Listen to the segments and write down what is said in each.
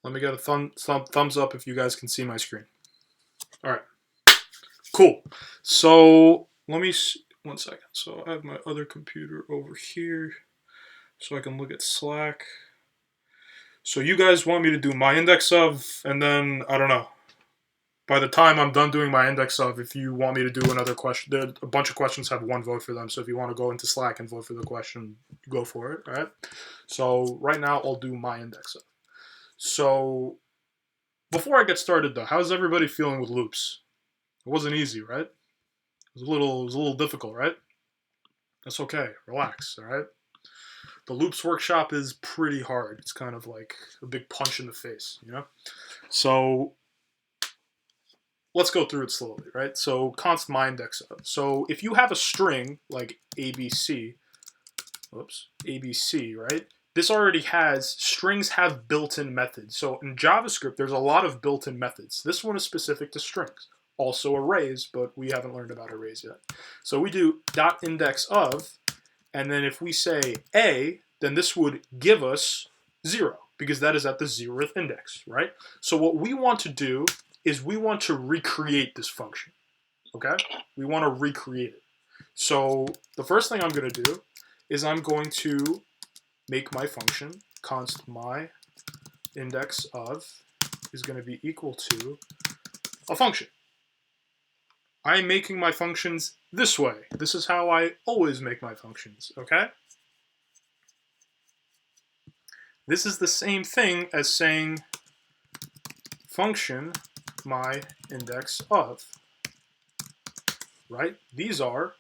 Let me get a thumbs up if you guys can see my screen. All right, cool. So let me 1 second. So I have my other computer over here, so I can look at Slack. So you guys want me to do my index of, and then I don't know. By the time I'm done doing my index of, if you want me to do another question, a bunch of questions have one vote for them. So if you want to go into Slack and vote for the question, go for it. All right. So right now I'll do my index of. So before I get started though, how's everybody feeling with loops? It wasn't easy, right? It was a little difficult, right? That's okay. Relax, all right? The loops workshop is pretty hard. It's kind of like a big punch in the face, you know? So let's go through it slowly, right? So const my index of. So if you have a string like ABC, ABC, right? This already has, strings have built-in methods. So in JavaScript, there's a lot of built-in methods. This one is specific to strings. Also arrays, but we haven't learned about arrays yet. So we do dot index of, and then if we say A, then this would give us 0, because that is at the 0th index, right? So what we want to do is we want to recreate this function, okay? We want to recreate it. So the first thing I'm going to do is I'm going to make my function const my index of is going to be equal to a function. I'm making my functions this way. This is how I always make my functions, okay? This is the same thing as saying function my index of, right? These are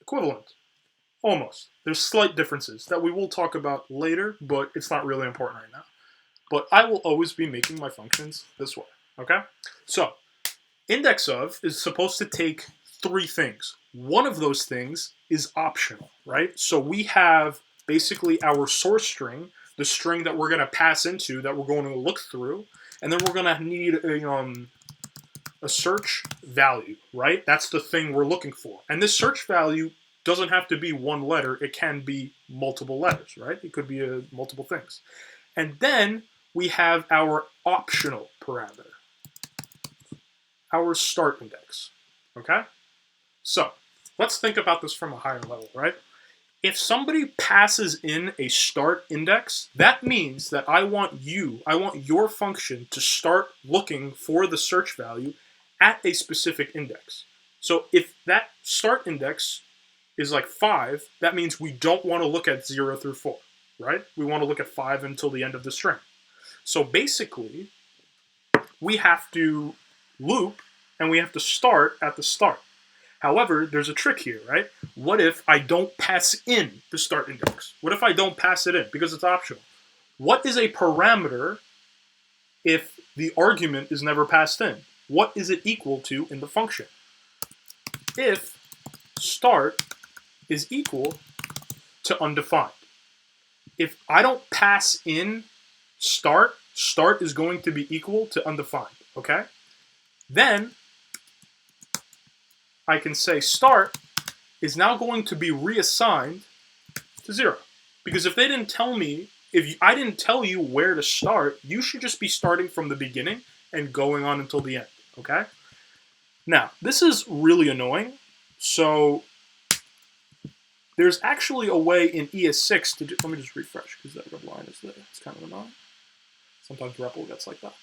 equivalent, almost. There's slight differences that we will talk about later, but it's not really important right now. But I will always be making my functions this way, okay? So index of is supposed to take 3 things. One of those things is optional, right? So we have basically our source string, the string that we're going to pass into, that we're going to look through, and then we're going to need a search value, right? That's the thing we're looking for. And this search value doesn't have to be one letter. It can be multiple letters, right? It could be multiple things. And then we have our optional parameter, our start index, okay? So let's think about this from a higher level, right? If somebody passes in a start index, that means that I want your function to start looking for the search value at a specific index. So if that start index is like 5, that means we don't want to look at 0 through 4, right? We want to look at 5 until the end of the string. So basically, we have to loop and we have to start at the start. However, there's a trick here, right? What if I don't pass in the start index? What if I don't pass it in because it's optional? What is a parameter if the argument is never passed in? What is it equal to in the function? If start is equal to undefined. If I don't pass in start, start is going to be equal to undefined, okay? Then I can say start is now going to be reassigned to 0. Because if they didn't tell me, if I didn't tell you where to start, you should just be starting from the beginning and going on until the end, okay? Now, this is really annoying. So there's actually a way in ES6 to do, let me just refresh because that red line is there. It's kind of annoying. Sometimes REPL gets like that.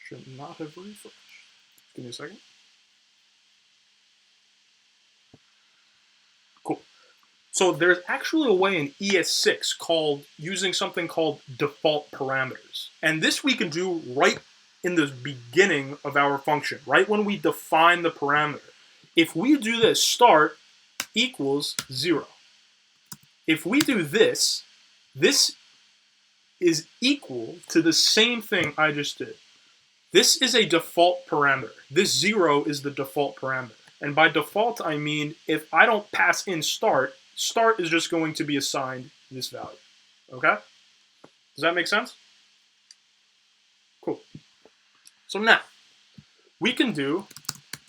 Should not have refreshed. Give me a second. Cool. So there's actually a way in ES6 called using something called default parameters. And this we can do right in the beginning of our function, right when we define the parameter. If we do this, start equals 0. If we do this, this is equal to the same thing I just did. This is a default parameter. This 0 is the default parameter. And by default, I mean if I don't pass in start, start is just going to be assigned this value. Okay? Does that make sense? Cool. So now, we can do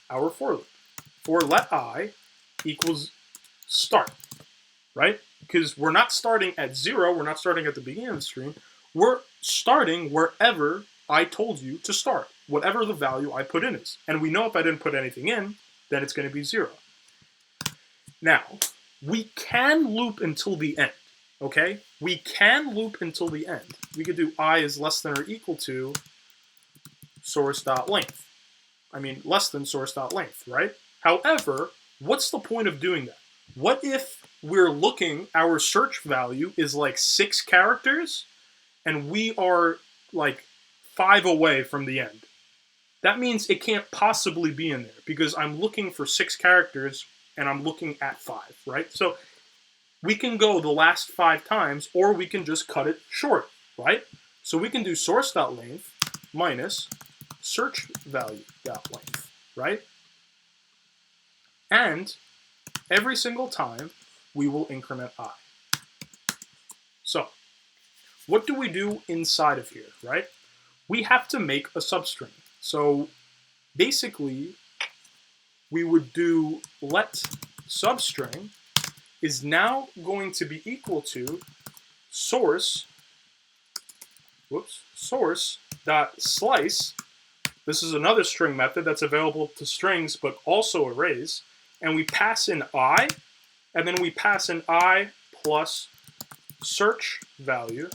our for loop. For let I equals start, right? Because we're not starting at 0, we're not starting at the beginning of the string, we're starting wherever I told you to start, whatever the value I put in is. And we know if I didn't put anything in, then it's going to be 0. Now, we can loop until the end, okay? We can loop until the end. We could do I is less than or equal to source.length. I mean, less than source.length, right? However, what's the point of doing that? What if we're looking, our search value is like 6 characters, and we are like 5 away from the end? That means it can't possibly be in there, because I'm looking for 6 characters, and I'm looking at 5, right? So we can go the last 5 times, or we can just cut it short, right? So we can do source.length minus search value.length, right? And every single time, we will increment I. So what do we do inside of here, right? We have to make a substring. So basically, we would do let substring is now going to be equal to source dot slice. This is another string method that's available to strings but also arrays. And we pass in I, and then we pass in I plus search value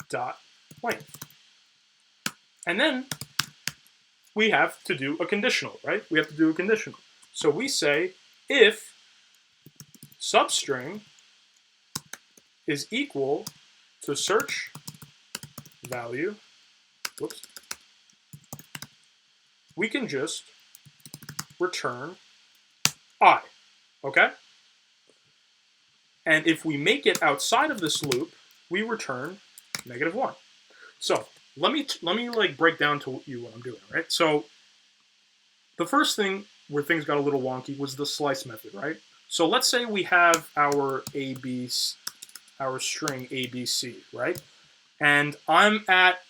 dot length. And then we have to do a conditional, right? We have to do a conditional. So we say if substring is equal to search value, we can just return I, okay? And if we make it outside of this loop, we return -1. So let me like break down to you what I'm doing, right? So the first thing where things got a little wonky was the slice method, right? So let's say we have our string ABC, right? And I'm at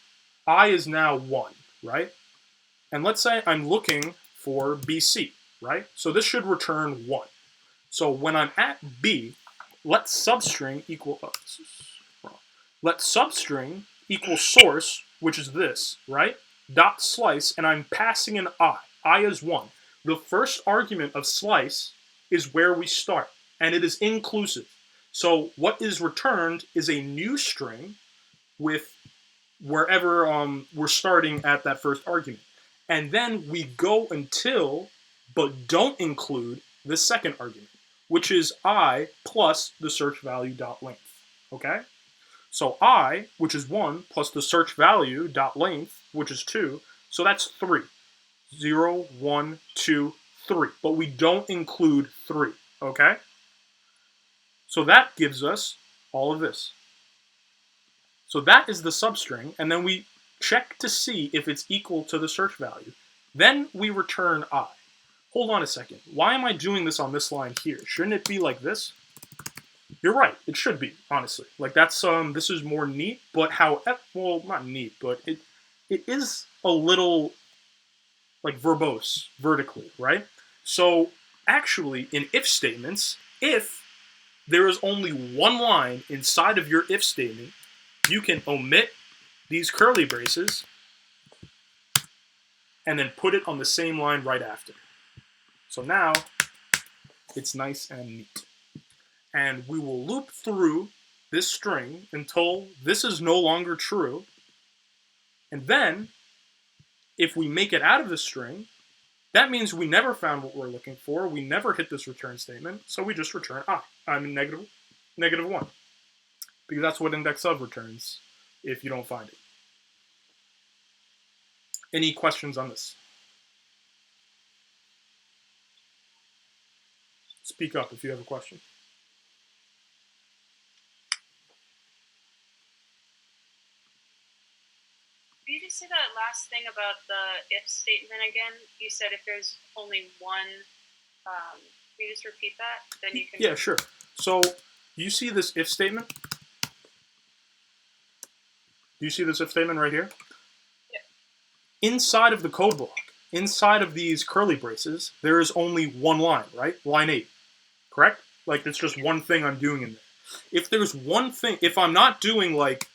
I is now 1, right? And let's say I'm looking for BC, right? So this should return 1. So when I'm at B, let substring equal source, which is this, right? Dot slice, and I'm passing an I. I is 1. The first argument of slice is where we start, and it is inclusive. So what is returned is a new string with wherever we're starting at that first argument. And then we go until, but don't include the second argument, which is I plus the search value dot length, okay? So I, which is 1, plus the search value dot length, which is 2, so that's 3. 0, 1, 2, 3. But we don't include 3, okay? So that gives us all of this. So that is the substring, and then we check to see if it's equal to the search value. Then we return I. Hold on a second. Why am I doing this on this line here? Shouldn't it be like this? You're right. It should be, honestly. Like that's this is more neat, but well, not neat, but it is a little like verbose vertically, right? So actually, in if statements, if there is only one line inside of your if statement, you can omit these curly braces and then put it on the same line right after. So now it's nice and neat. And we will loop through this string until this is no longer true. And then if we make it out of the string, that means we never found what we're looking for. We never hit this return statement. So we just return I. I mean -1. Because that's what index of returns if you don't find it. Any questions on this? Speak up if you have a question. Could you just say that last thing about the if statement again? You said if there's only one, can you just repeat that? Then you can. Yeah, sure. So you see this if statement? Do you see this if statement right here? Yeah. inside of the code block, inside of these curly braces, there is only one line, right? Line 8, correct? Like, it's just one thing I'm doing in there. If there's one thing, if I'm not doing like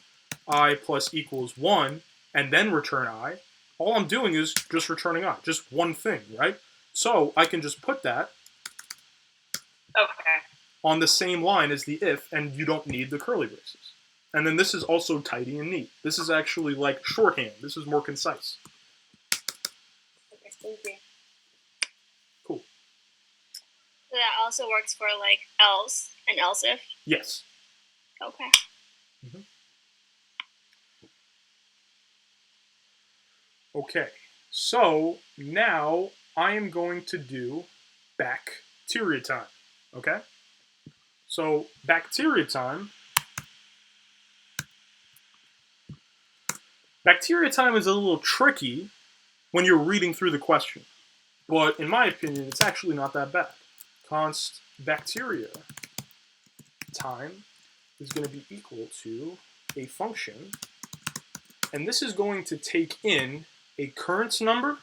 I plus equals 1 and then return I, all I'm doing is just returning I, just one thing, right? So I can just put that on the same line as the if, and you don't need the curly braces. And then this is also tidy and neat. This is actually like shorthand. This is more concise. Okay, thank you. Cool. So that also works for like else and else if? Yes. Okay. Mm-hmm. Okay, so now I am going to do bacteria time, okay? So bacteria time is a little tricky when you're reading through the question, but in my opinion, it's actually not that bad. Const bacteria time is going to be equal to a function, and this is going to take in a current number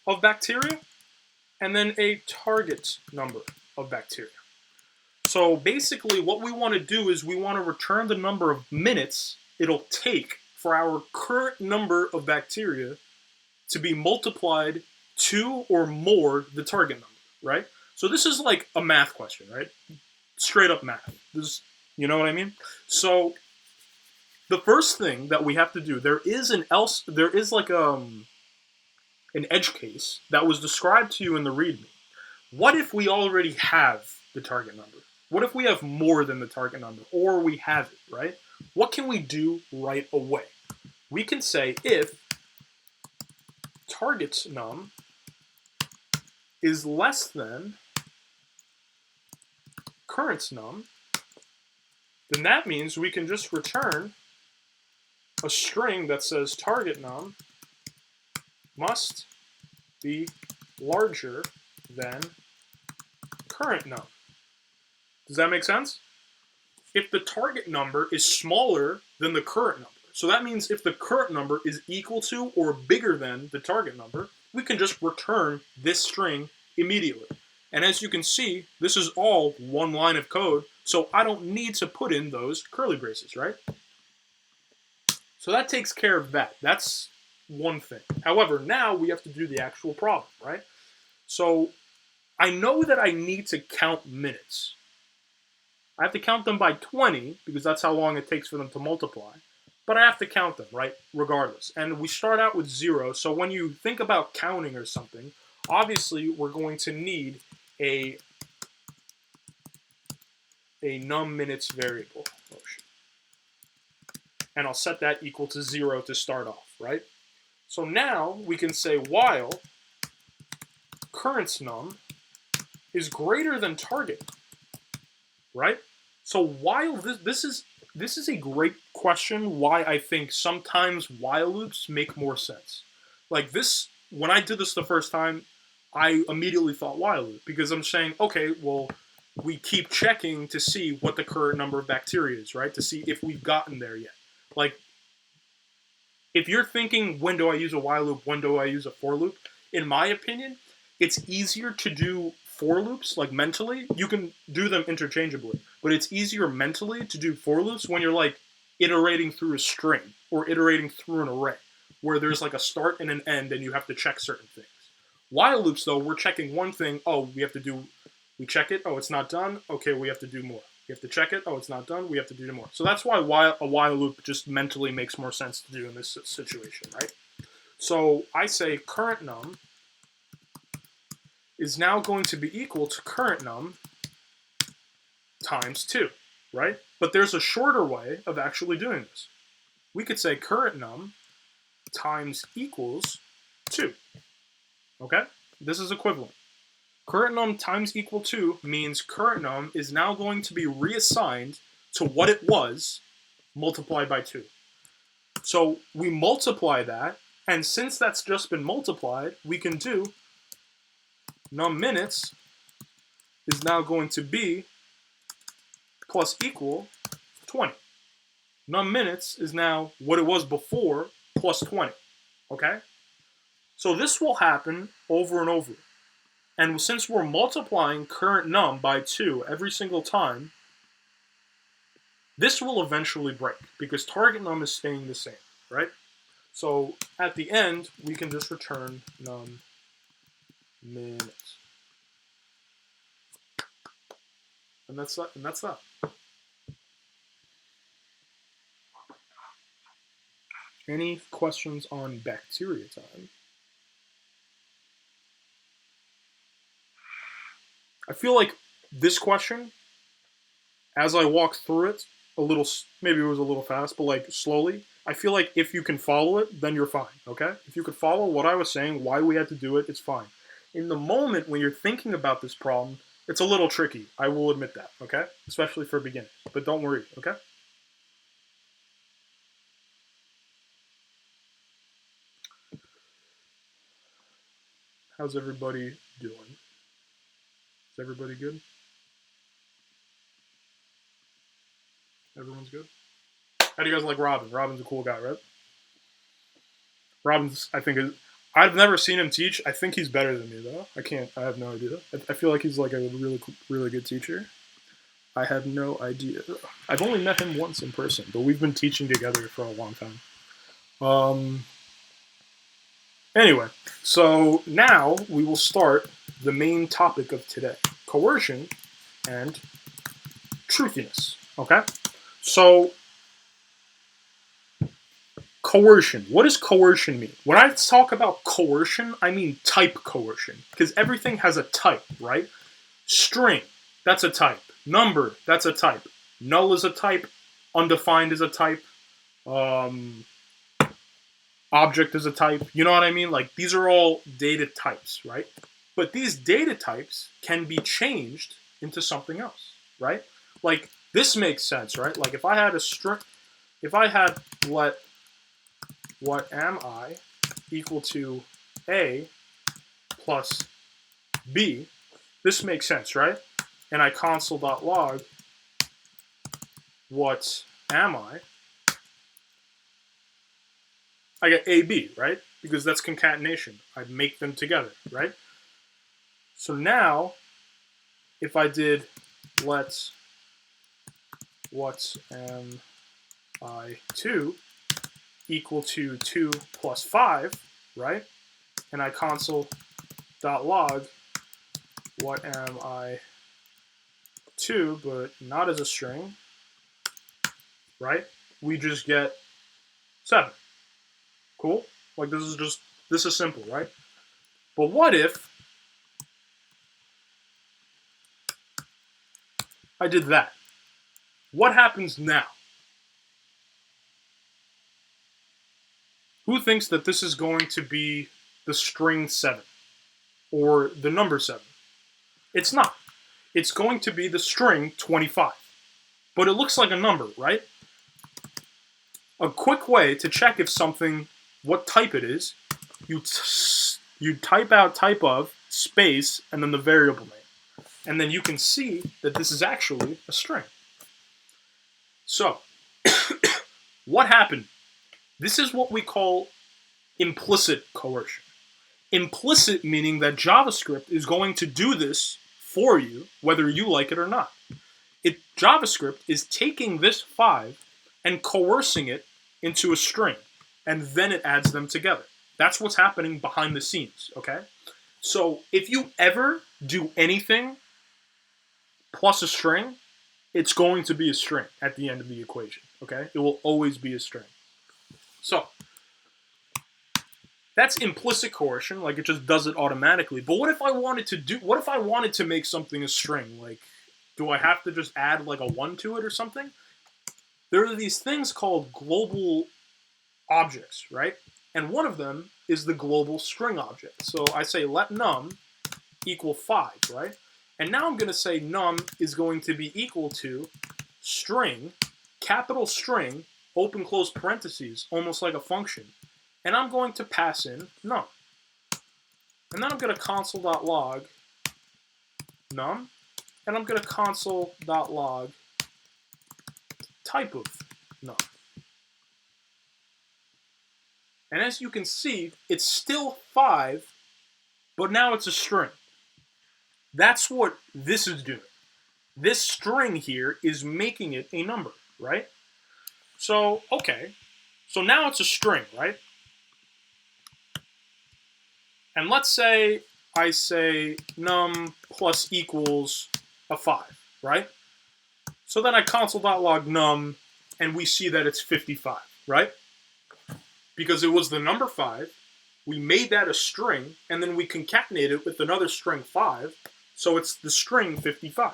of bacteria and then a target number of bacteria. So basically what we want to do is we want to return the number of minutes it'll take for our current number of bacteria to be multiplied to or more the target number, right? So this is like a math question, right? Straight up math. This, you know what I mean? So the first thing that we have to do, there is like an edge case that was described to you in the README. What if we already have the target number? What if we have more than the target number, or we have it, right? What can we do right away? We can say if target num is less than current num, then that means we can just return a string that says target num must be larger than current num. Does that make sense? If the target number is smaller than the current number, so that means if the current number is equal to or bigger than the target number, we can just return this string immediately. And as you can see, this is all one line of code, so I don't need to put in those curly braces, right? So that takes care of that. That's one thing. However, now we have to do the actual problem, right? So I know that I need to count minutes. I have to count them by 20 because that's how long it takes for them to multiply. But I have to count them, right, regardless. And we start out with 0, so when you think about counting or something, obviously we're going to need a num minutes variable. Oh, shit. And I'll set that equal to 0 to start off, right? So now we can say while current num is greater than target, right? So while this is a great question why I think sometimes while loops make more sense. Like this, when I did this the first time, I immediately thought while loop because I'm saying, okay, well, we keep checking to see what the current number of bacteria is, right? To see if we've gotten there yet. Like, if you're thinking, when do I use a while loop, when do I use a for loop? In my opinion, it's easier to do for loops, like mentally. You can do them interchangeably, but it's easier mentally to do for loops when you're like iterating through a string or iterating through an array, where there's like a start and an end and you have to check certain things. While loops, though, we're checking one thing. Oh, we check it. Oh, it's not done. Okay, we have to do more. We have to check it. Oh, it's not done. We have to do more. So that's why a while loop just mentally makes more sense to do in this situation, right? So I say current num is now going to be equal to current num times 2, right? But there's a shorter way of actually doing this. We could say current num times equals 2, okay? This is equivalent. Current num times equal 2 means current num is now going to be reassigned to what it was multiplied by 2. So we multiply that, and since that's just been multiplied, we can do num minutes is now going to be plus equal 20. Num minutes is now what it was before plus 20. Okay? So this will happen over and over. And since we're multiplying current num by 2 every single time, this will eventually break because target num is staying the same, right? So at the end, we can just return num minutes. And that's that. And that's that. Any questions on bacteria time? I feel like this question, as I walk through it, a little, maybe it was a little fast, but like slowly, I feel like if you can follow it, then you're fine, okay? If you could follow what I was saying, why we had to do it, it's fine. In the moment when you're thinking about this problem, it's a little tricky. I will admit that, okay? Especially for beginners. But don't worry, okay? How's everybody doing? Is everybody good? Everyone's good? How do you guys like Robin? Robin's a cool guy, right? Robin's, I think, I've never seen him teach. I think he's better than me, though. I have no idea. I feel like he's like a really, really good teacher. I have no idea. I've only met him once in person, but we've been teaching together for a long time. Anyway, so now we will start the main topic of today: coercion and truthiness. Okay? So, coercion. What does coercion mean? When I talk about coercion, I mean type coercion, because everything has a type, right? String, that's a type. Number, that's a type. Null is a type. Undefined is a type. Object is a type. You know what I mean? Like, these are all data types, right? But these data types can be changed into something else, right? Like, this makes sense, right? Like, if I had a string, if I had let what am I equal to A plus B, this makes sense, right? And I console.log what am I get AB, right? Because that's concatenation. I make them together, right? So now, if I did let what am I 2 equal to 2 plus 5, right? And I console.log what am I 2, but not as a string, right? We just get 7. Cool? Like, this is simple, right? But what if I did that? What happens now? Who thinks that this is going to be the string 7 or the number 7? It's not. It's going to be the string 25. But it looks like a number, right? A quick way to check if something, what type it is, you type out type of, space, and then the variable name. And then you can see that this is actually a string. So, what happened? This is what we call implicit coercion. Implicit meaning that JavaScript is going to do this for you, whether you like it or not. JavaScript is taking this 5 and coercing it into a string, and then it adds them together. That's what's happening behind the scenes, okay? So if you ever do anything plus a string, it's going to be a string at the end of the equation, okay? It will always be a string. So that's implicit coercion, like it just does it automatically. But what if I wanted to make something a string? Like, do I have to just add like a 1 to it or something? There are these things called global objects, right? And one of them is the global string object. So I say let num equal 5, right? And now I'm going to say num is going to be equal to string, capital string, open close parentheses, almost like a function. And I'm going to pass in num. And then I'm going to console.log num. And I'm going to console.log type of num. And as you can see, it's still 5, but now it's a string. That's what this is doing. This string here is making it a number, right? So, okay. So now it's a string, right? And let's say I say num plus equals a 5, right? So then I console.log num, and we see that it's 55, right? Because it was the number 5, we made that a string, and then we concatenate it with another string 5, so it's the string 55.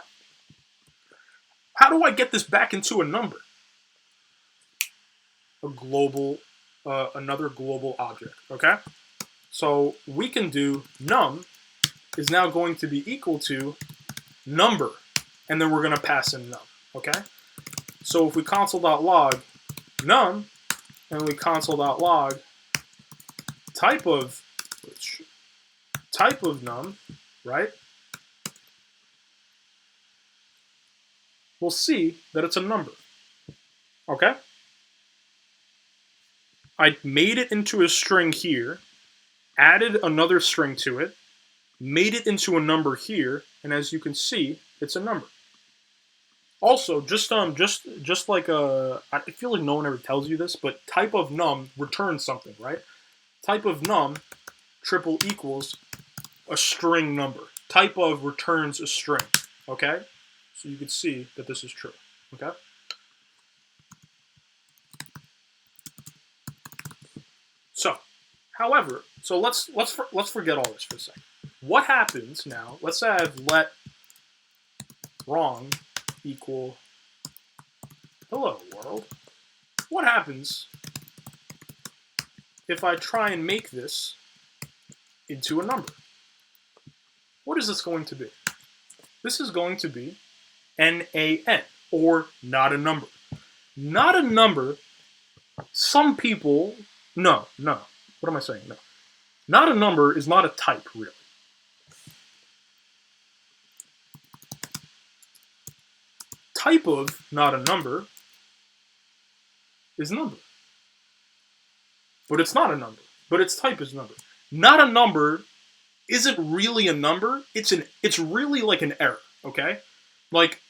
How do I get this back into a number? Another global object, okay? So we can do num is now going to be equal to number, and then we're going to pass in num, okay? So if we console.log num, and we console.log type of num, right? We'll see that it's a number, okay? I made it into a string here, added another string to it, made it into a number here, and as you can see, it's a number. Also, just like I feel like no one ever tells you this, but type of num returns something, right? Type of num triple equals a string number. Type of returns a string, okay? So you can see that this is true, okay? So, however, so let's forget all this for a second. What happens now? Let's say I've let wrong equal hello world. What happens if I try and make this into a number? What is this going to be? This is going to be NaN, or not a number. Not a number. Some people, no. What am I saying? No. Not a number is not a type, really. Type of not a number is number. But it's not a number. But its type is number. Not a number isn't really a number. It's really like an error, okay? Like,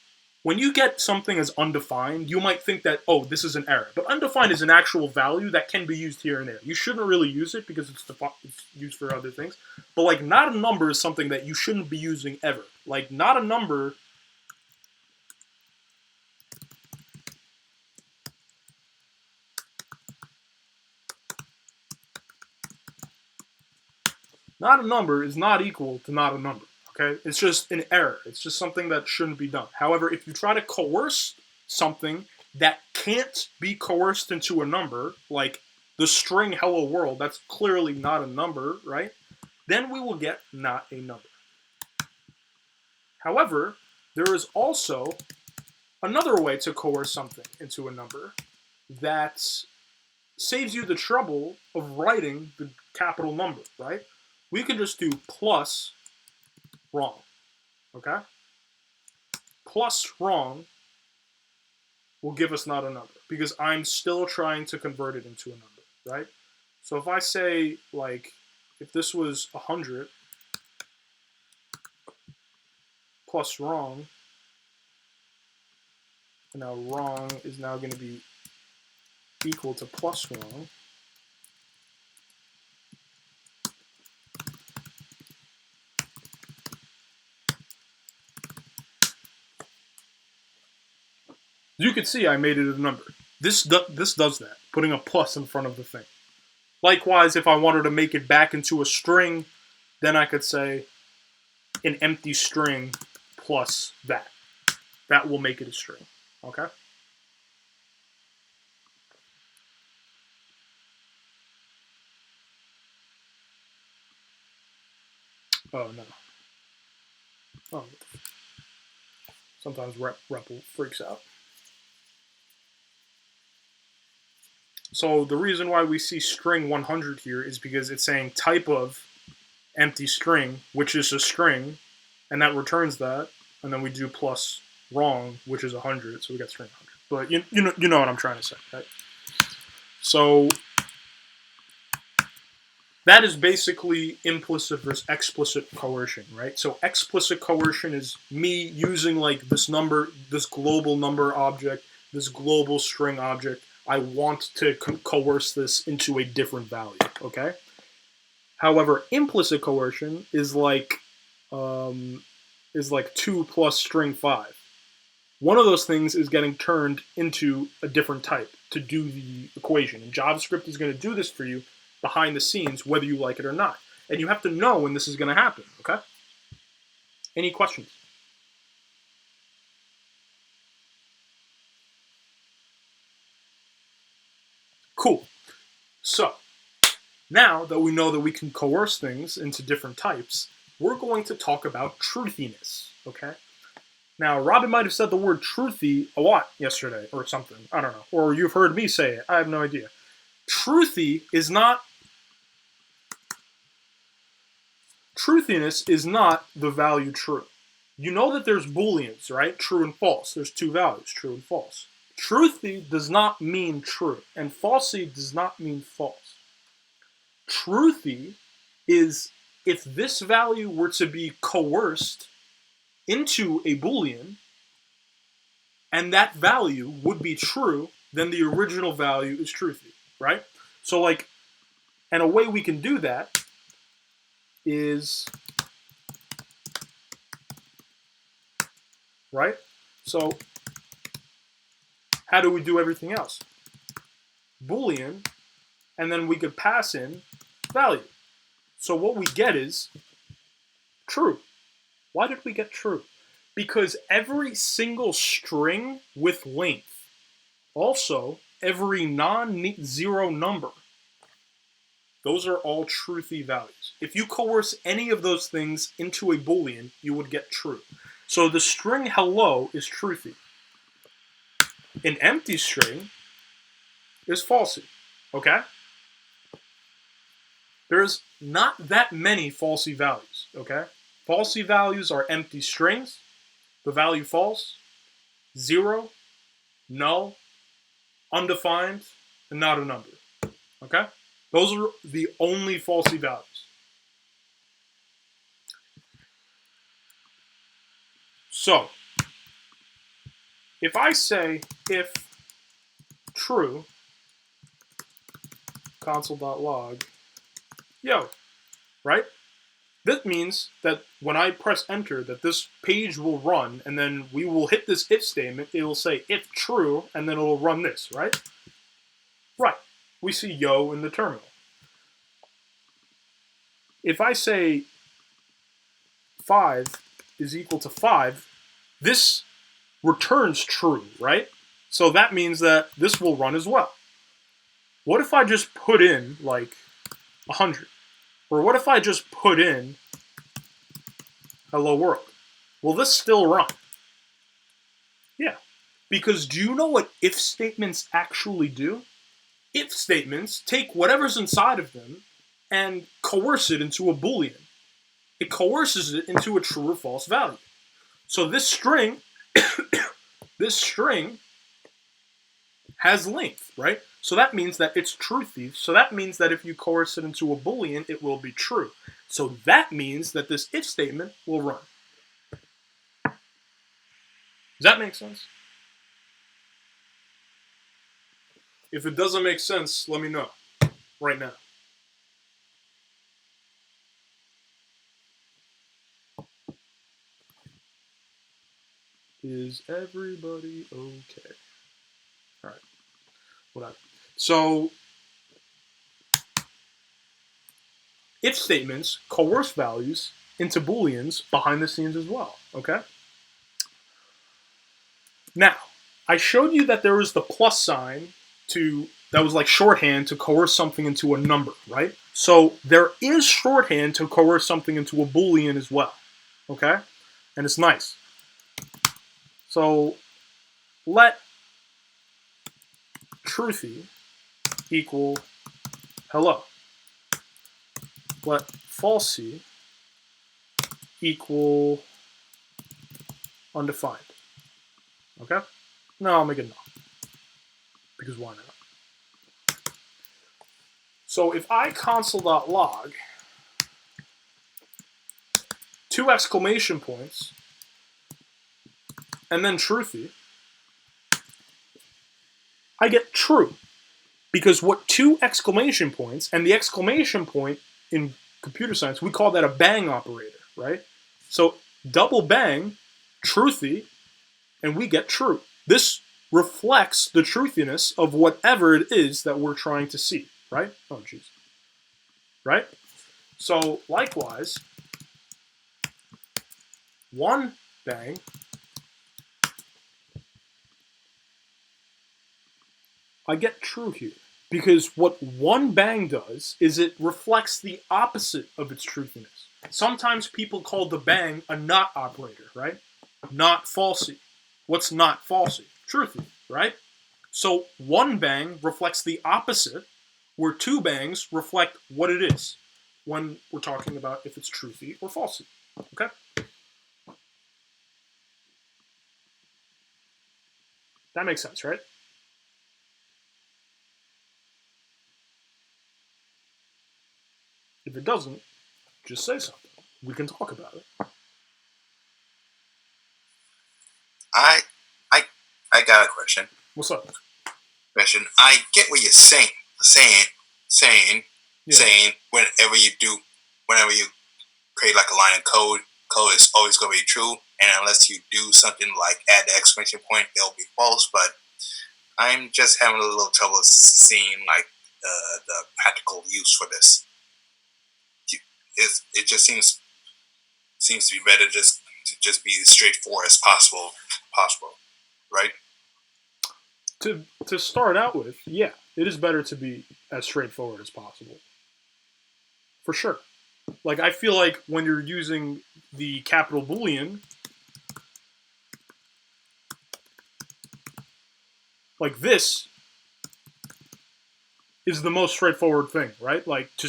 when you get something as undefined, you might think that, oh, this is an error. But undefined is an actual value that can be used here and there. You shouldn't really use it because it's used for other things. But, like, not a number is something that you shouldn't be using ever. Like, not a number... Not a number is not equal to not a number. Okay, it's just an error. It's just something that shouldn't be done. However, if you try to coerce something that can't be coerced into a number, like the string hello world, that's clearly not a number, right? Then we will get not a number. However, there is also another way to coerce something into a number that saves you the trouble of writing the capital number, right? We can just do plus wrong, okay? Plus wrong will give us not a number because I'm still trying to convert it into a number, right? So if I say, like, if this was 100 plus wrong, and now wrong is now going to be equal to plus wrong, you can see I made it a number. This does that, putting a plus in front of the thing. Likewise, if I wanted to make it back into a string, then I could say an empty string plus that. That will make it a string, okay? Oh, no. Oh, sometimes REPL freaks out. So the reason why we see string 100 here is because it's saying type of empty string, which is a string, and that returns that, and then we do plus wrong, which is 100, so we get string 100. But you know what I'm trying to say, right? So That is basically implicit versus explicit coercion, right? So explicit coercion is me using like this number, this global number object, this global string object. I want to coerce this into a different value, okay? However, implicit coercion is like 2 plus string 5. One of those things is getting turned into a different type to do the equation. And JavaScript is going to do this for you behind the scenes, whether you like it or not. And you have to know when this is going to happen, okay? Any questions? Cool. So, now that we know that we can coerce things into different types, we're going to talk about truthiness, okay? Now, Robin might have said the word truthy a lot yesterday or something. I don't know. Or you've heard me say it. I have no idea. Truthiness is not the value true. You know that there's booleans, right? True and false. There's two values, true and false. Truthy does not mean true, and falsy does not mean false. Truthy is if this value were to be coerced into a boolean, and that value would be true, then the original value is truthy, right? So like, and a way we can do that is, right? So how do we do everything else? Boolean, and then we could pass in value. So what we get is true. Why did we get true? Because every single string with length, also every non-zero number, those are all truthy values. If you coerce any of those things into a boolean, you would get true. So the string hello is truthy. An empty string is falsy, okay? There's not that many falsy values, okay? Falsy values are empty strings, the value false, 0, null, undefined, and not a number, okay? Those are the only falsy values. So, if I say if true, console.log, yo, right? That means that when I press enter, that this page will run, and then we will hit this if statement. It will say if true, and then it will run this, right? Right. We see yo in the terminal. If I say 5 is equal to 5, this returns true, right? So that means that this will run as well. What if I just put in like 100? Or what if I just put in hello world? Will this still run? Yeah. Because do you know what if statements actually do? If statements take whatever's inside of them and coerce it into a boolean. It coerces it into a true or false value. So this string, this string has length, right? So that means that it's truthy. So that means that if you coerce it into a boolean, it will be true. So that means that this if statement will run. Does that make sense? If it doesn't make sense, let me know right now. Is everybody okay? All right. Whatever. So, if statements coerce values into booleans behind the scenes as well, okay? Now, I showed you that there was the plus sign that was like shorthand to coerce something into a number, right? So there is shorthand to coerce something into a boolean as well, okay? And it's nice. So let truthy equal hello. Let falsy equal undefined. Okay? No, I'll make it null. Because why not? So if I console.log 2 exclamation points and then truthy, I get true. Because what 2 exclamation points, and the exclamation point in computer science, we call that a bang operator, right? So double bang, truthy, and we get true. This reflects the truthiness of whatever it is that we're trying to see, right? Oh, jeez. Right? So likewise, 1 bang I get true here. Because what 1 bang does is it reflects the opposite of its truthiness. Sometimes people call the bang a not operator, right? Not falsy. What's not falsy? Truthy, right? So 1 bang reflects the opposite, where 2 bangs reflect what it is when we're talking about if it's truthy or falsy. Okay? That makes sense, right? If it doesn't, just say something. We can talk about it. I I got a question. What's up? I get what you're saying. Yeah. Saying whenever you create like a line of code is always going to be true, and unless you do something like add the exclamation point, it'll be false. But I'm just having a little trouble seeing like the practical use for this. It just seems to be better to just be as straightforward as possible, right? To start out with, yeah, it is better to be as straightforward as possible. For sure. Like, I feel like when you're using the capital Boolean, like this is the most straightforward thing, right? Like, to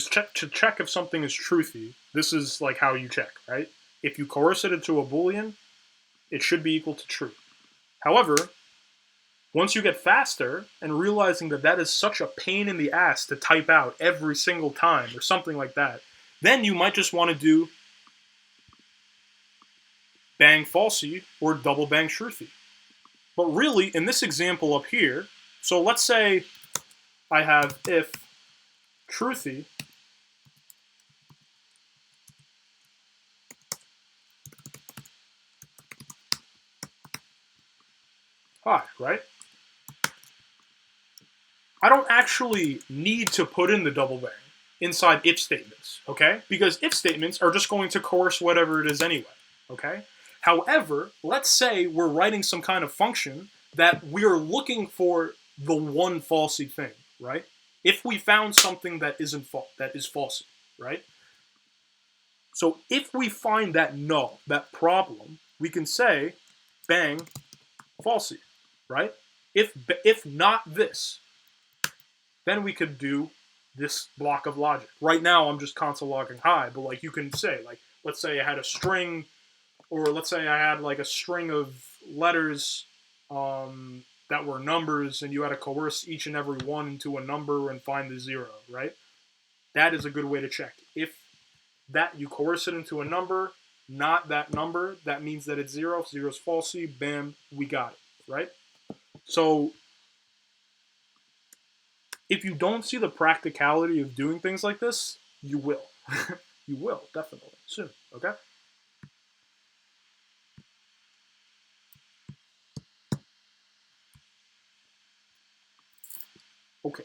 check if something is truthy, this is like how you check, right? If you coerce it into a Boolean, it should be equal to true. However, once you get faster and realizing that that is such a pain in the ass to type out every single time or something like that, then you might just want to do bang falsy or double bang truthy. But really, in this example up here, so let's say I have if truthy hi, right? I don't actually need to put in the double bang inside if statements, okay? Because if statements are just going to coerce whatever it is anyway, okay? However, let's say we're writing some kind of function that we're looking for the one falsy thing, right? If we found something that is falsy, right? So if we find that null, that problem, we can say bang falsy, right? If not this, then we could do this block of logic. Right now, I'm just console logging hi, but like you can say, like, let's say I had a string, or let's say I had like a string of letters that were numbers, and you had to coerce each and every one into a number and find the 0, right? That is a good way to check. If that you coerce it into a number, not that number, that means that it's 0. If 0 is falsy, bam, we got it, right? So if you don't see the practicality of doing things like this, you will. You will, definitely, soon, okay? Okay.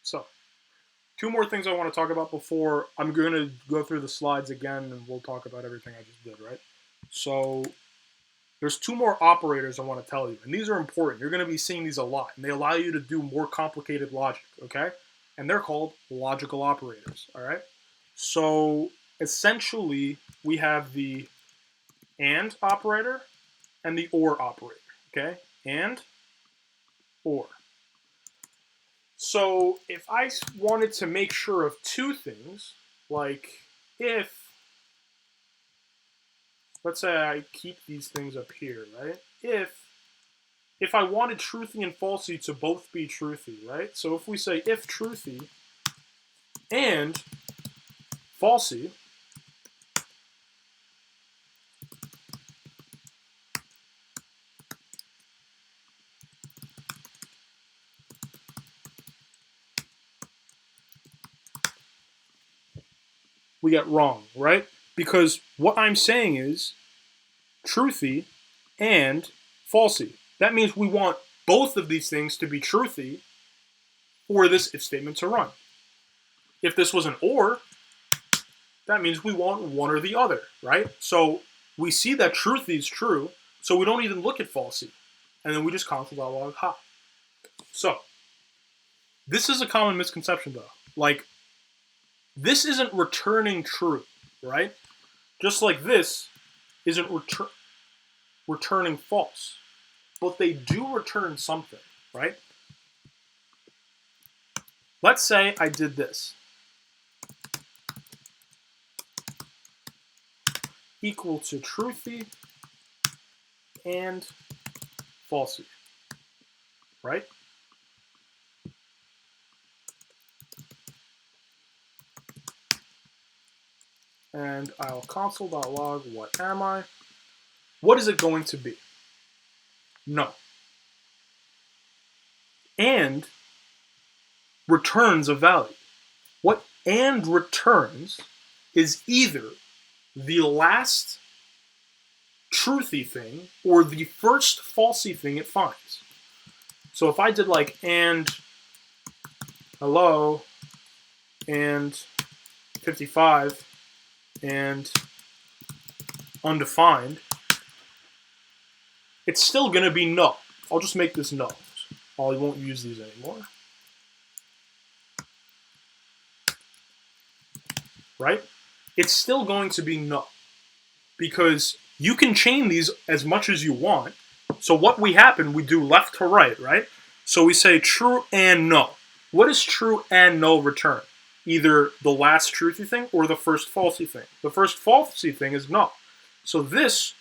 So, 2 more things I want to talk about before I'm going to go through the slides again and we'll talk about everything I just did, right? So, there's 2 more operators I want to tell you, and these are important. You're going to be seeing these a lot, and they allow you to do more complicated logic, okay? And they're called logical operators, all right? So essentially, we have the AND operator and the OR operator, okay? AND, OR. So if I wanted to make sure of 2 things, like if, let's say I keep these things up here, right? If if I wanted truthy and falsy to both be truthy, right? So if we say if truthy and falsy, we get wrong, right? Because what I'm saying is truthy and falsy. That means we want both of these things to be truthy for this if statement to run. If this was an or, that means we want one or the other, right? So we see that truthy is true, so we don't even look at falsy. And then we just console.log ha. So, this is a common misconception though. Like, this isn't returning true, right? Just like this isn't returning false. But they do return something, right? Let's say I did this. Equal to truthy and falsy, right? And I'll console.log what am I? What is it going to be? No. And returns a value. What and returns is either the last truthy thing or the first falsy thing it finds. So if I did like and hello and 55 and undefined, it's still going to be null. I'll just make this null. I won't use these anymore. Right? It's still going to be null. Because you can chain these as much as you want. So what we happen, we do left to right, right? So we say true and null. What does true and null return? Either the last truthy thing or the first falsy thing. The first falsy thing is null. So this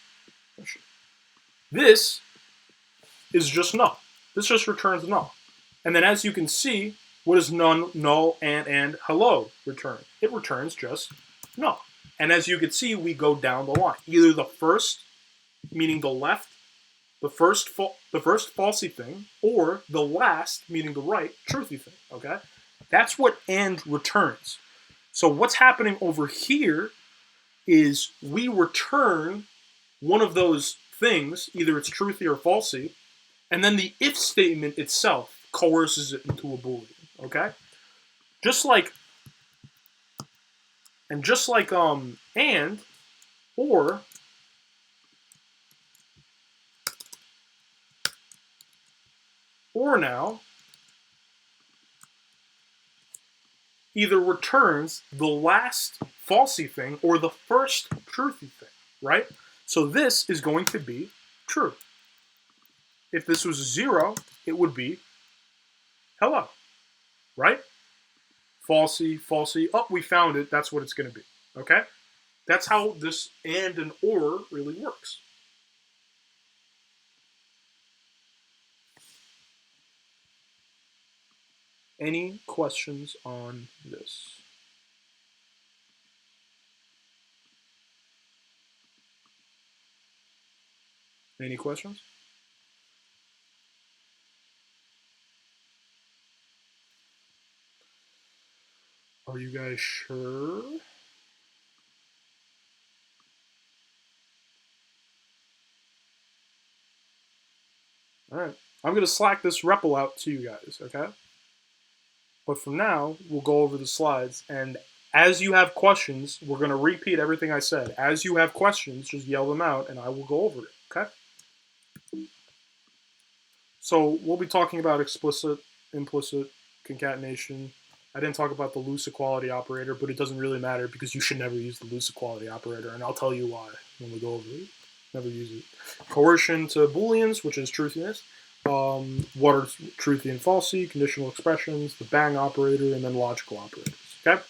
is just null. This just returns null. And then as you can see, what does null, and hello return? It returns just null. And as you can see, we go down the line. Either the first, meaning the left, the first falsy thing, or the last, meaning the right, truthy thing, okay? That's what and returns. So what's happening over here is we return one of those things, either it's truthy or falsy, and then the if statement itself coerces it into a Boolean, okay? Just like and or now either returns the last falsy thing or the first truthy thing, right? So this is going to be true. If this was 0, it would be hello, right? Falsy, falsy. Oh, we found it. That's what it's going to be, okay? That's how this and an or really works. Any questions on this? Any questions? Are you guys sure? All right. I'm going to Slack this REPL out to you guys, okay? But for now, we'll go over the slides, and as you have questions, we're going to repeat everything I said. As you have questions, just yell them out, and I will go over it, okay? So we'll be talking about explicit, implicit, concatenation. I didn't talk about the loose equality operator, but it doesn't really matter because you should never use the loose equality operator, and I'll tell you why when we go over it. Never use it. Coercion to Booleans, which is truthiness. What are truthy and falsy, conditional expressions, the bang operator, and then logical operators. Okay?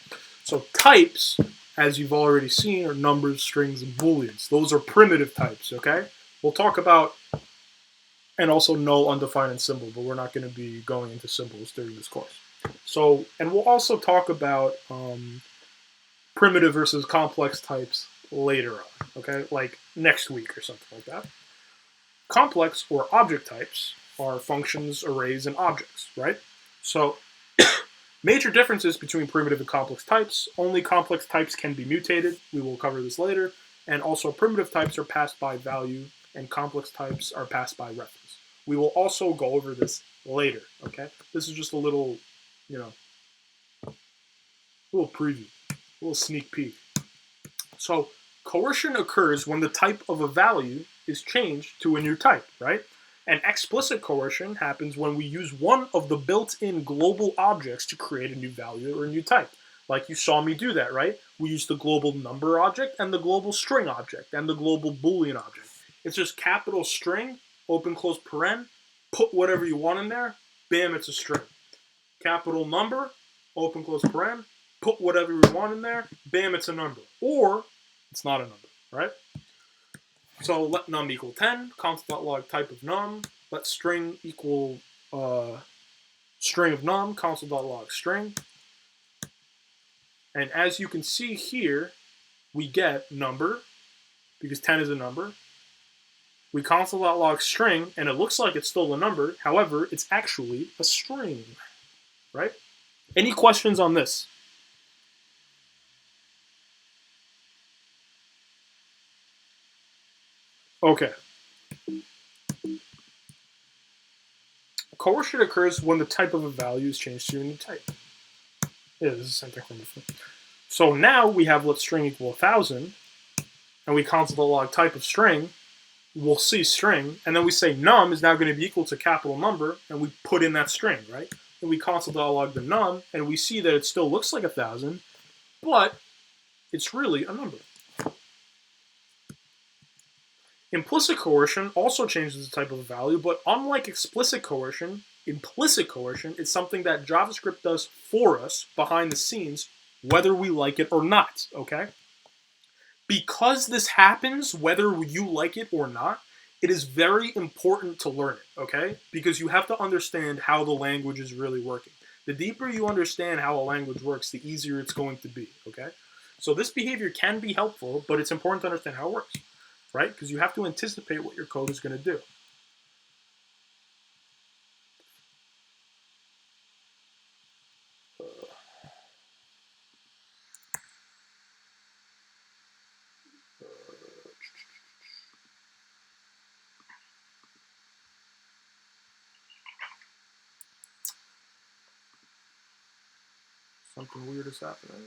So types, as you've already seen, are numbers, strings, and booleans. Those are primitive types, okay? We'll talk about and also null, undefined, and symbol, but we're not going to be going into symbols during this course. So, and we'll also talk about primitive versus complex types later on, okay? Like next week or something like that. Complex or object types are functions, arrays, and objects, right? So, major differences between primitive and complex types. Only complex types can be mutated. We will cover this later. And also, primitive types are passed by value, and complex types are passed by reference. We will also go over this later, okay? This is just a little, you know, little preview, a little sneak peek. So, coercion occurs when the type of a value is changed to a new type, right? And explicit coercion happens when we use one of the built-in global objects to create a new value or a new type. Like you saw me do that, right? We use the global number object and the global string object and the global Boolean object. It's just capital string, open close paren, put whatever you want in there, bam, it's a string. Capital number, open close paren, put whatever you want in there, bam, it's a number. Or it's not a number, right? So let num equal 10, console.log type of num, let string equal string of num, console.log string. And as you can see here, we get number, because 10 is a number. We console.log string, and it looks like it's still a number. However, it's actually a string, right? Any questions on this? Okay. Coercion occurs when the type of a value is changed to a new type. Yeah, this is the same thing from before. So now we have let string equal 1,000, and we console.log type of string, we'll see string, and then we say num is now going to be equal to capital number, and we put in that string, right? And we console.log the num, and we see that it still looks like 1,000, but it's really a number. Implicit coercion also changes the type of value, but unlike explicit coercion, implicit coercion is something that JavaScript does for us behind the scenes, whether we like it or not, okay? Because this happens, whether you like it or not, it is very important to learn it, okay? Because you have to understand how the language is really working. The deeper you understand how a language works, the easier it's going to be, okay? So this behavior can be helpful, but it's important to understand how it works, right? Because you have to anticipate what your code is going to do. Something weird is happening.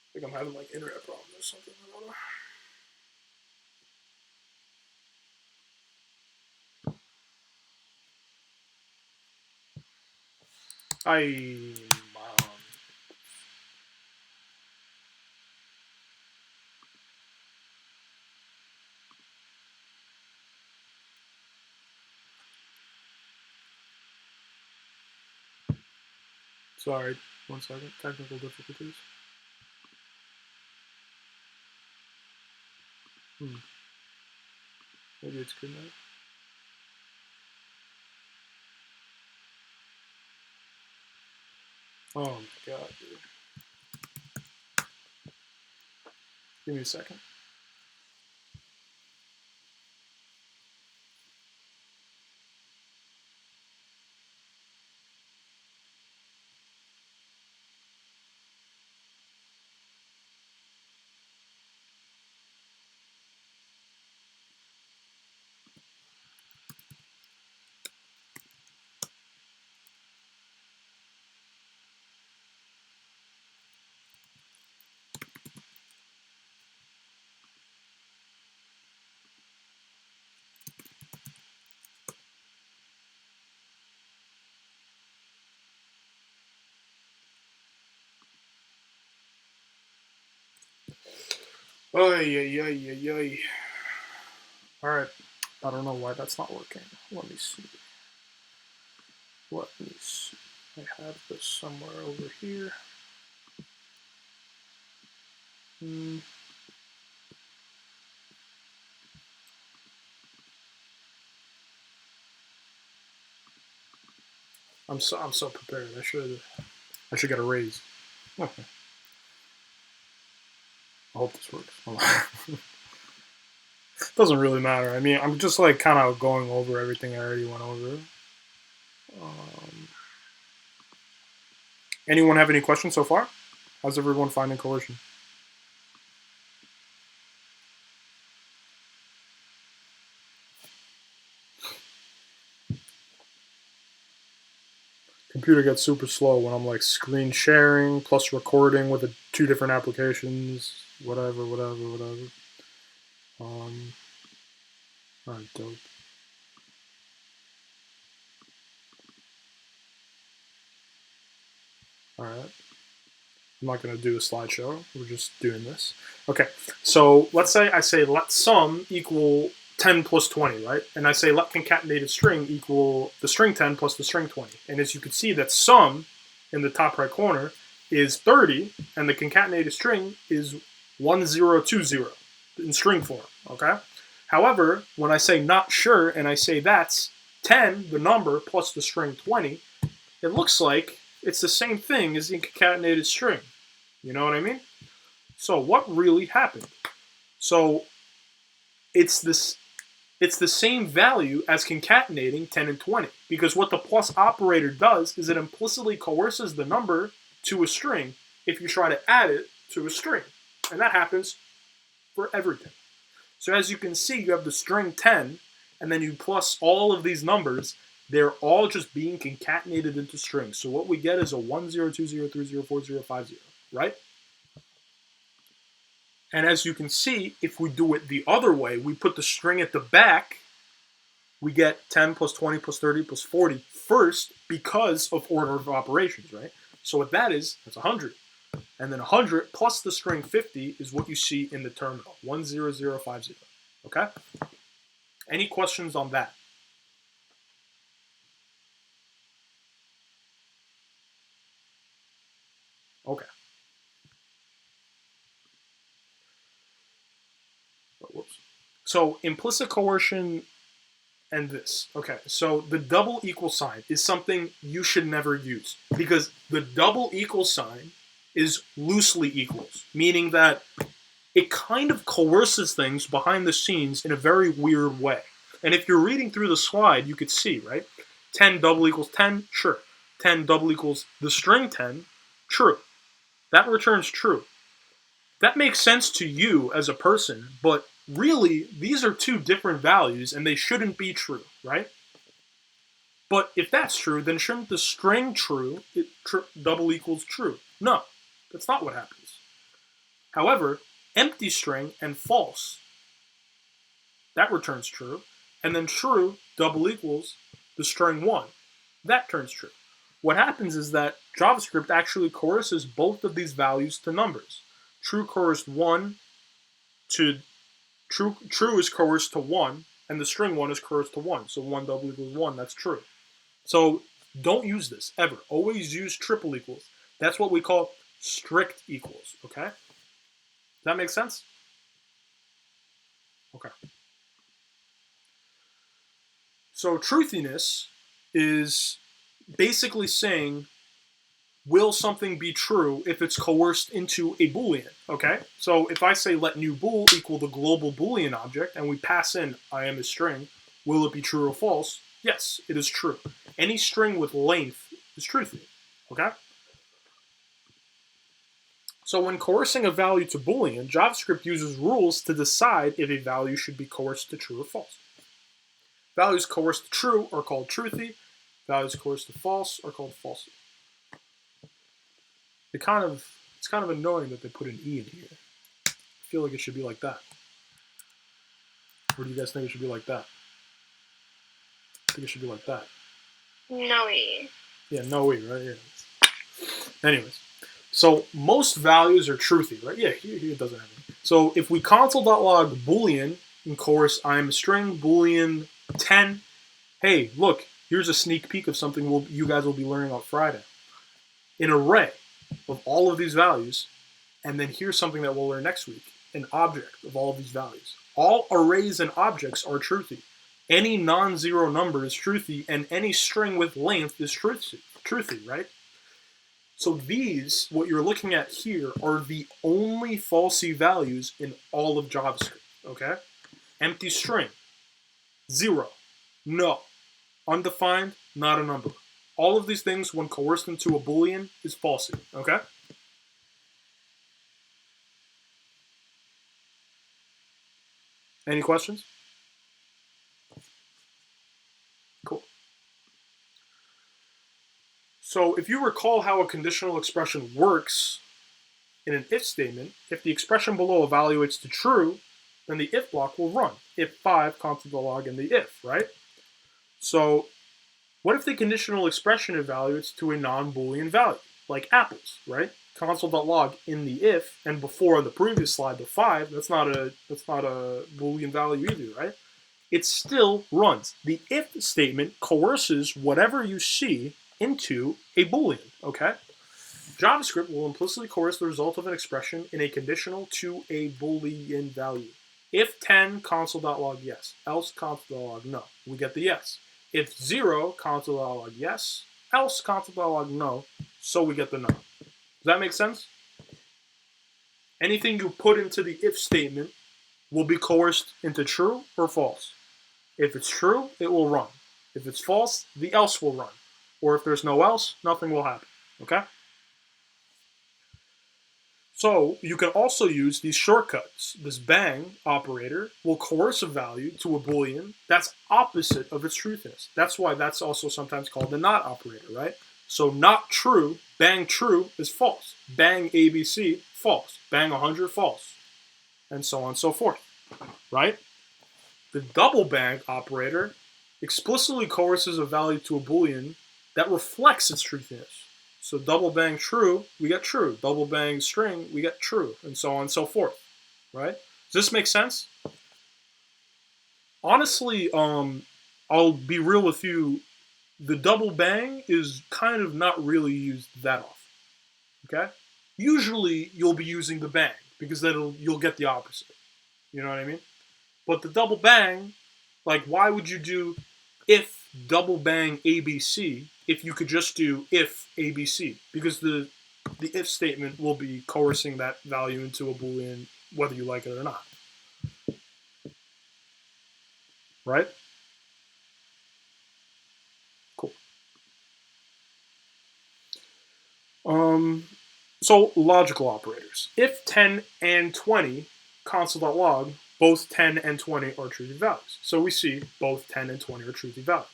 I think I'm having like internet problems or something. I don't know. Sorry, 1 second. Technical difficulties. Maybe it's good now. Oh my god, dude. Give me a second. Ay. Alright. I don't know why that's not working. Let me see. I have this somewhere over here. I'm so prepared. I should get a raise. I hope this works. Doesn't really matter. I mean, I'm just like kind of going over everything I already went over. Anyone have any questions so far? How's everyone finding coercion? Computer gets super slow when I'm like screen sharing plus recording with two different applications. Whatever. Alright, dope. Alright. I'm not going to do a slideshow. We're just doing this. Okay, so let's say I say let sum equal 10 plus 20, right? And I say let concatenated string equal the string 10 plus the string 20. And as you can see, that sum in the top right corner is 30, and the concatenated string is 1020 in string form, okay? However, when I say not sure and I say that's 10, the number, plus the string 20, it looks like it's the same thing as the concatenated string. You know what I mean? So what really happened? So it's the same value as concatenating 10 and 20, because what the plus operator does is it implicitly coerces the number to a string if you try to add it to a string. And that happens for everything. So as you can see, you have the string 10, and then you plus all of these numbers. They're all just being concatenated into strings. So what we get is a 10, 20, 30, 40, 50, right? And as you can see, if we do it the other way, we put the string at the back, we get 10 plus 20 plus 30 plus 40 first because of order of operations, right? So what that is, that's 100. And then 100 plus the string 50 is what you see in the terminal, 10050, okay? Any questions on that? Okay. Whoops. So implicit coercion and this. Okay, so the double equal sign is something you should never use, because the double equal sign is loosely equals, meaning that it kind of coerces things behind the scenes in a very weird way. And if you're reading through the slide, you could see, right? 10 double equals 10, sure. 10 double equals the string 10, true. That returns true. That makes sense to you as a person, but really, these are two different values and they shouldn't be true, right? But if that's true, then shouldn't the string true, double equals true? No, that's not what happens. However, empty string and false, that returns true. And then true double equals the string 1. That turns true. What happens is that JavaScript actually coerces both of these values to numbers. True coerced 1 to true is coerced to 1, and the string 1 is coerced to 1. So 1 double equals 1, that's true. So don't use this, ever. Always use triple equals. That's what we call strict equals, okay? Does that make sense? Okay. So truthiness is basically saying, will something be true if it's coerced into a Boolean, okay? So if I say let new bool equal the global Boolean object, and we pass in I am a string, will it be true or false? Yes, it is true. Any string with length is truthy, okay? So when coercing a value to Boolean, JavaScript uses rules to decide if a value should be coerced to true or false. Values coerced to true are called truthy. Values coerced to false are called falsy. It's kind of annoying that they put an E in here. I feel like it should be like that. Or do you guys think it should be like that? I think it should be like that. No E. Yeah, no E, right? Yeah. Anyways, so most values are truthy, right? Yeah, here it doesn't have any. So if we console.log Boolean and coerce I'm a string, Boolean 10, hey, look, here's a sneak peek of something you guys will be learning on Friday. An array of all of these values, and then here's something that we'll learn next week, an object of all of these values. All arrays and objects are truthy. any non-zero number is truthy, and any string with length is truthy, right? So these, what you're looking at here, are the only falsy values in all of JavaScript, okay? Empty string, 0, no. Undefined, not a number. All of these things, when coerced into a Boolean, is falsy, okay? Any questions? Cool. So if you recall how a conditional expression works in an if statement, if the expression below evaluates to true, then the if block will run. If 5, constant log in the if, right? So what if the conditional expression evaluates to a non-Boolean value, like apples, right? Console.log in the if, and before on the previous slide, the 5, that's not a Boolean value either, right? It still runs. The if statement coerces whatever you see into a Boolean, okay? JavaScript will implicitly coerce the result of an expression in a conditional to a Boolean value. If 10, console.log yes, else console.log no. We get the yes. If 0, console.log yes, else console.log no, so we get the no. Does that make sense? Anything you put into the if statement will be coerced into true or false. If it's true, it will run. If it's false, the else will run. Or if there's no else, nothing will happen. Okay? So you can also use these shortcuts. This bang operator will coerce a value to a Boolean that's opposite of its truthiness. That's why that's also sometimes called the not operator, right? So not true, bang true is false. Bang ABC, false. Bang 100, false. And so on and so forth, right? The double bang operator explicitly coerces a value to a Boolean that reflects its truthiness. So double bang true, we get true. Double bang string, we get true, and so on and so forth, right? Does this make sense? Honestly, I'll be real with you. The double bang is kind of not really used that often, okay? Usually, you'll be using the bang because then you'll get the opposite. You know what I mean? But the double bang, like, why would you do if double bang ABC if you could just do if ABC? Because the if statement will be coercing that value into a Boolean whether you like it or not. Right? Cool. So logical operators. If 10 and 20, console.log, both 10 and 20 are truthy values. So we see both 10 and 20 are truthy values.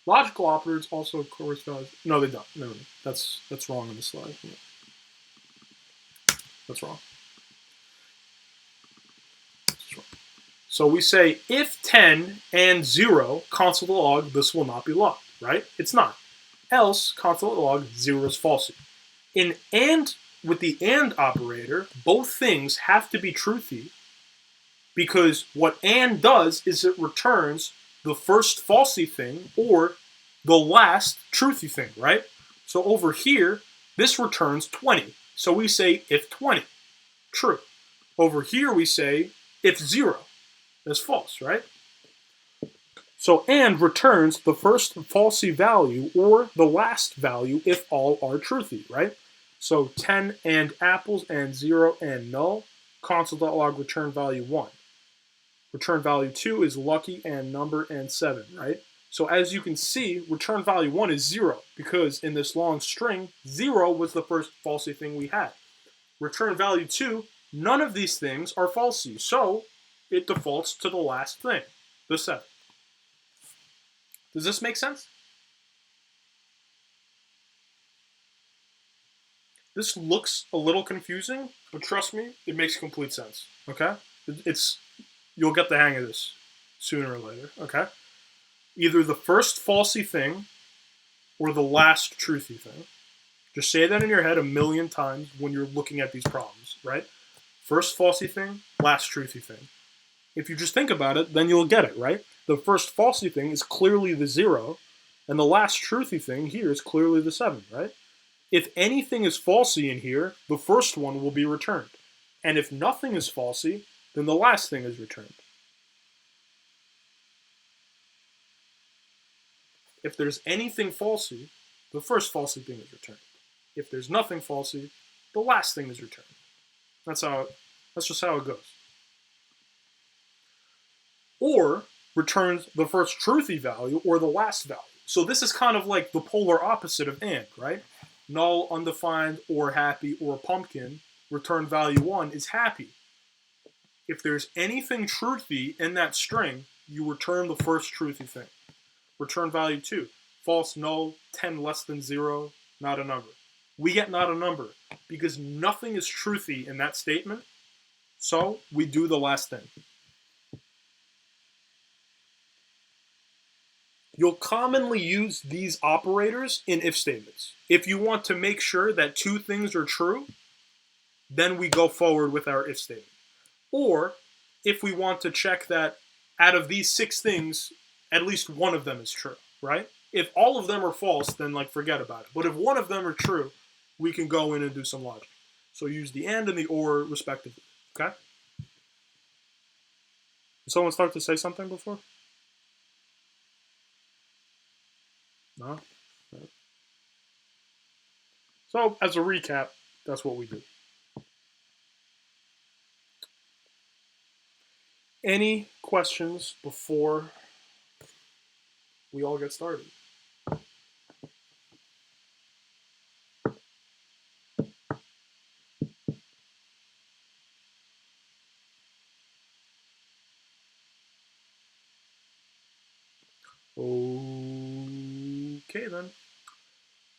Logical operators also coerce values. No, they don't. No, that's wrong on the slide. That's wrong. That's wrong. So we say if 10 and 0, console.log, this will not be logged, right? It's not. Else, console.log, 0 is falsy. With the and operator, both things have to be truthy because what and does is it returns the first falsy thing or the last truthy thing, right? So over here, this returns 20. So we say if 20, true. Over here we say if 0, that's false, right? So and returns the first falsy value or the last value if all are truthy, right? So 10 and apples and 0 and null, console.log return value 1. Return value 2 is lucky and number and 7, right? So as you can see, return value 1 is 0 because in this long string, 0 was the first falsy thing we had. Return value 2, none of these things are falsy, so it defaults to the last thing, the 7. Does this make sense? This looks a little confusing, but trust me, it makes complete sense, okay? You'll get the hang of this sooner or later, okay? Either the first falsy thing or the last truthy thing. Just say that in your head a million times when you're looking at these problems, right? First falsy thing, last truthy thing. If you just think about it, then you'll get it, right? The first falsy thing is clearly the 0, and the last truthy thing here is clearly the 7, right? If anything is falsy in here, the first one will be returned. And if nothing is falsy, then the last thing is returned. If there's anything falsy, the first falsy thing is returned. If there's nothing falsy, the last thing is returned. That's just how it goes. Or returns the first truthy value or the last value. So this is kind of like the polar opposite of AND, right? Null, undefined, or happy, or pumpkin, return value 1 is happy. If there's anything truthy in that string, you return the first truthy thing. Return value 2, false, null, 10 less than 0, not a number. We get not a number because nothing is truthy in that statement, so we do the last thing. You'll commonly use these operators in if statements. If you want to make sure that two things are true, then we go forward with our if statement. Or if we want to check that out of these 6 things, at least one of them is true, right? If all of them are false, then like forget about it. But if one of them are true, we can go in and do some logic. So use the and the or respectively, okay? Did someone start to say something before? No? So, as a recap, that's what we do. Any questions before we all get started? Okay then.